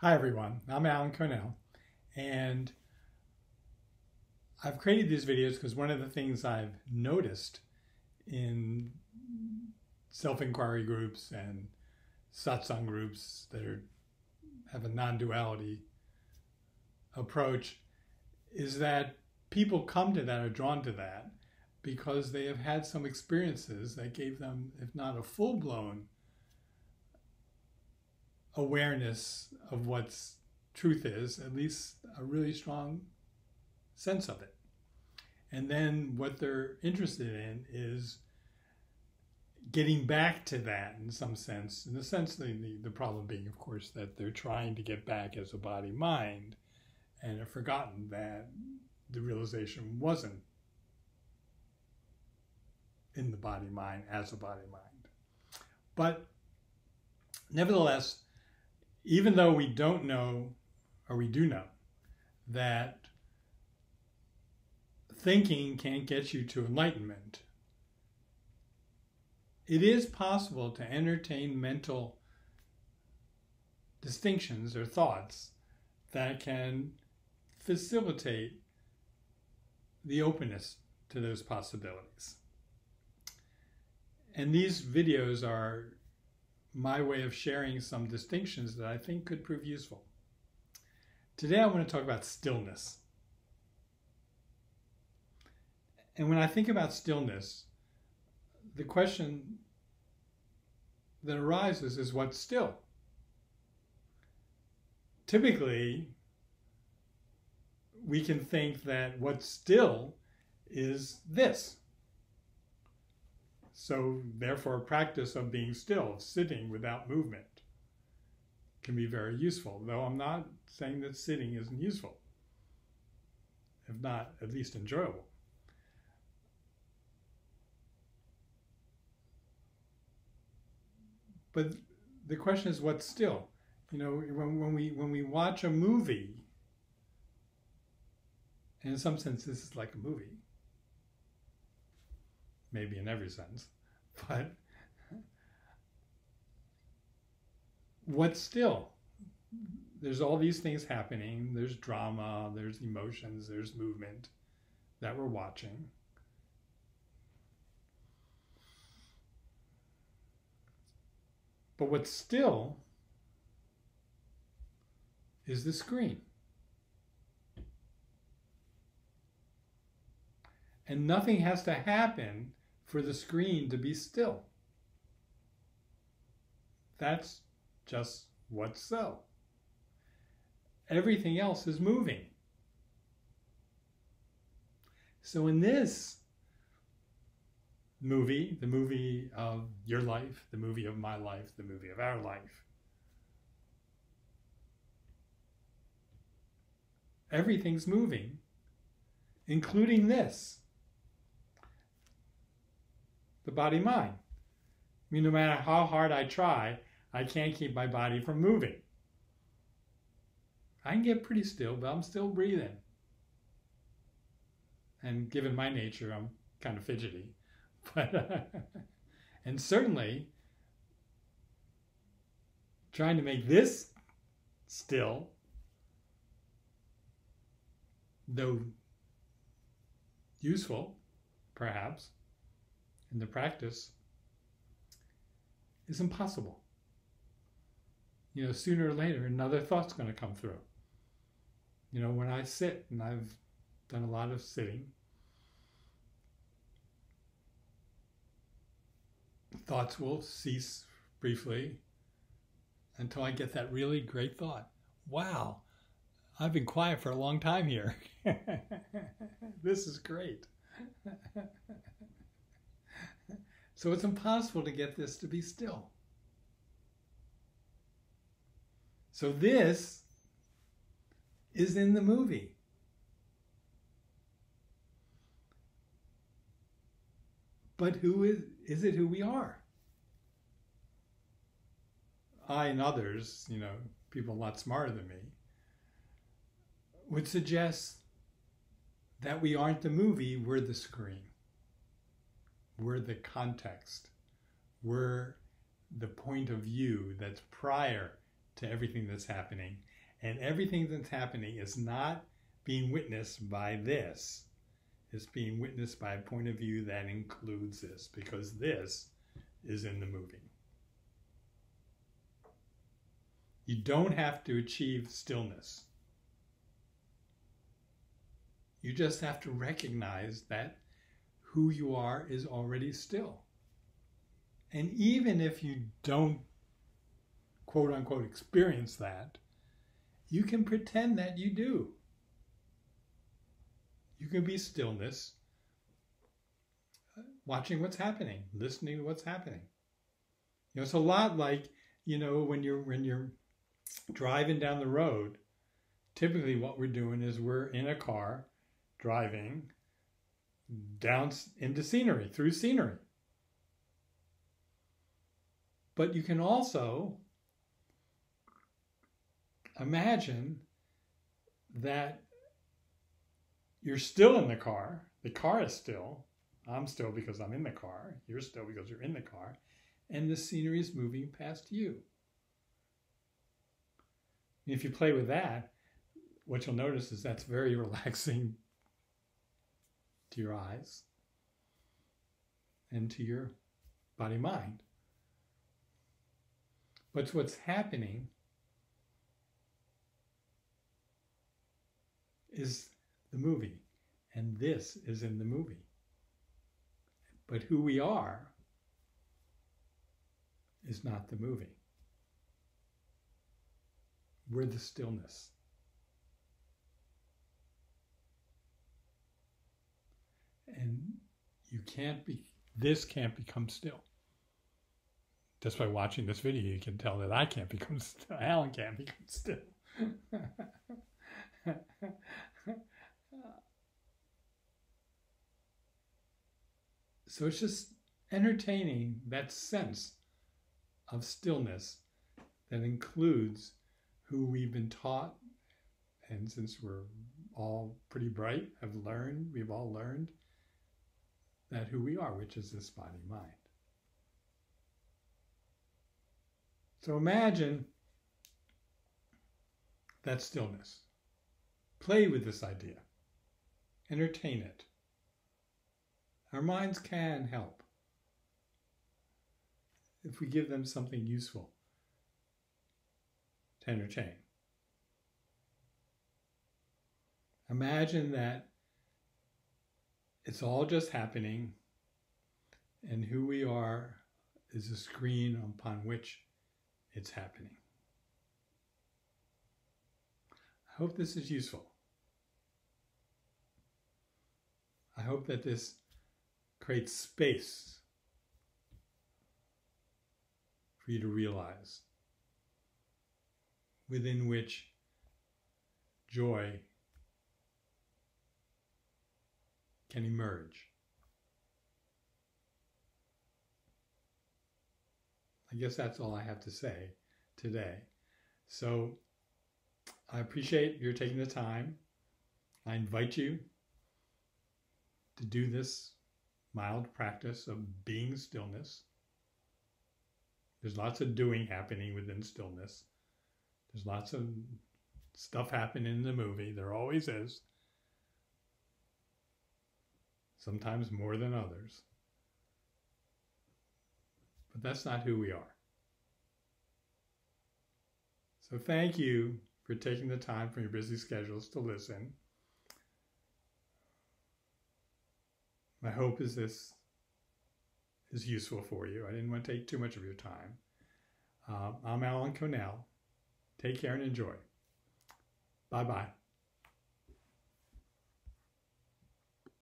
Hi everyone, I'm Alan Cornell, and I've created these videos because one of the things I've noticed in self-inquiry groups and satsang groups that have a non-duality approach is that people come to that or drawn to that because they have had some experiences that gave them, if not a full-blown awareness of what's truth is, at least a really strong sense of it. And then what they're interested in is getting back to that in some sense. In the sense, the problem being, of course, that they're trying to get back as a body-mind and have forgotten that the realization wasn't in the body-mind as a body-mind. But nevertheless, even though we don't know, or we do know, that thinking can't get you to enlightenment, it is possible to entertain mental distinctions or thoughts that can facilitate the openness to those possibilities. And these videos are my way of sharing some distinctions that I think could prove useful. Today I want to talk about stillness. And when I think about stillness, the question that arises is what's still? Typically, we can think that what's still is this. So therefore, a practice of being still, sitting without movement, can be very useful, though I'm not saying that sitting isn't useful, if not at least enjoyable. But the question is what's still? You know, when we watch a movie, and in some sense this is like a movie, maybe in every sense, but what's still? There's all these things happening. There's drama, there's emotions, there's movement that we're watching. But what's still is the screen. And nothing has to happen for the screen to be still. That's just what's so. Everything else is moving. So in this movie, the movie of your life, the movie of my life, the movie of our life, everything's moving, including this. The body-mind. I mean, no matter how hard I try, I can't keep my body from moving. I can get pretty still, but I'm still breathing. And given my nature, I'm kind of fidgety. But and certainly, trying to make this still, though useful, perhaps, in the practice, is impossible. You know, sooner or later, another thought's going to come through. You know, when I sit, and I've done a lot of sitting, thoughts will cease briefly until I get that really great thought. Wow, I've been quiet for a long time here. This is great. So it's impossible to get this to be still. So this is in the movie. But who is it who we are? I and others, you know, people a lot smarter than me, would suggest that we aren't the movie, we're the screen. We're the context. We're the point of view that's prior to everything that's happening. And everything that's happening is not being witnessed by this. It's being witnessed by a point of view that includes this, because this is in the movie. You don't have to achieve stillness. You just have to recognize that who you are is already still. And even if you don't, quote unquote, experience that, you can pretend that you do. You can be stillness, watching what's happening, listening to what's happening. You know, it's a lot like, you know, when you're driving down the road, typically what we're doing is we're in a car driving down into scenery, through scenery. But you can also imagine that you're still in the car is still, I'm still because I'm in the car, you're still because you're in the car, and the scenery is moving past you. If you play with that, what you'll notice is that's very relaxing to your eyes and to your body-mind. But what's happening is the movie, and this is in the movie. But who we are is not the movie. We're the stillness. And this can't become still. Just by watching this video, you can tell that I can't become still. Alan can't become still. So it's just entertaining that sense of stillness that includes who we've been taught, and since we're all pretty bright, we've all learned that who we are, which is this body-mind. So imagine that stillness. Play with this idea. Entertain it. Our minds can help if we give them something useful to entertain. Imagine that it's all just happening, and who we are is a screen upon which it's happening. I hope this is useful. I hope that this creates space for you to realize within which joy can emerge. I guess that's all I have to say today. So I appreciate your taking the time. I invite you to do this mild practice of being stillness. There's lots of doing happening within stillness. There's lots of stuff happening in the movie. There always is. Sometimes more than others. But that's not who we are. So thank you for taking the time from your busy schedules to listen. My hope is this is useful for you. I didn't want to take too much of your time. I'm Alan Connell. Take care and enjoy. Bye-bye.